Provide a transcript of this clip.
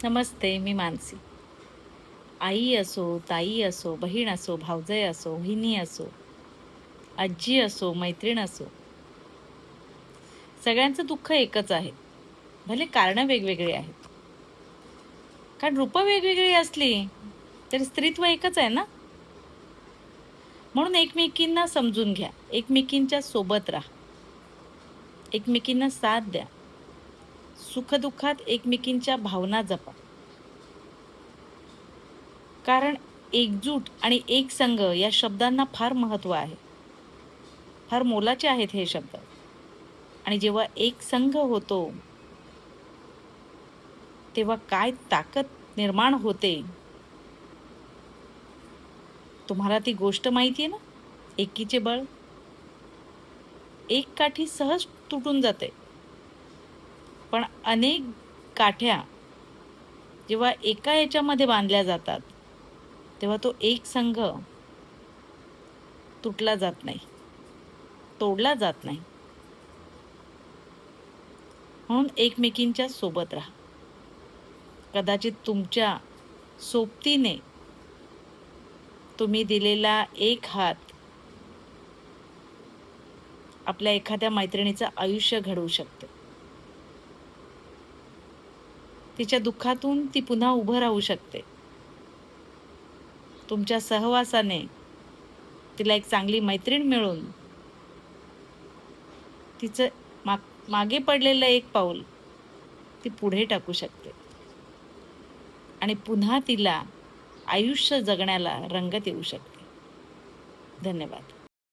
नमस्ते, मी मानसी. आई असो, ताई असो, बहीण असो, भावजय असो, वहिनी असो, आजी असो, मैत्रीण असो, सगळ्यांचं दुःख एकच आहे. भले कारणं वेगवेगळी आहेत. कारण रूपं वेगवेगळी असली, तरी स्त्रीत्व एकच आहे ना. म्हणून एकमेकींना समजून घ्या, एकमेकींच्या सोबत राहा, एकमेकींना साथ द्या, सुख-दुःखात एकमेकींच्या भावना जपा. कारण एकजूट आणि एकसंघ या शब्दांना फार महत्त्व आहे. फार मोलाचे आहेत हे शब्द. आणि जेव्हा एक संघ होतो, तेव्हा काय ताकद निर्माण होते. तुम्हाला ती गोष्ट माहिती आहे ना? एकीचे बळ. एक काठी सहज तुटून जाते. पण अनेक काठ्या जेव्हा एका याच्यामध्ये बांधल्या जातात, तेव्हा तो एक संघ तुटला जात नाही, तोडला जात नाही. म्हणून एकमेकींच्या सोबत राहा. कदाचित तुमच्या सोबतीने तुम्ही दिलेला एक हात आपल्या एखाद्या मैत्रिणीचं आयुष्य घडवू शकते. तिच्या दुःखातून ती पुन्हा उभं राहू शकते. तुमच्या सहवासाने तिला एक चांगली मैत्रीण मिळून तिचं मागे पडलेलं एक पाऊल ती पुढे टाकू शकते आणि पुन्हा तिला आयुष्य जगण्याला रंगत येऊ शकते. धन्यवाद.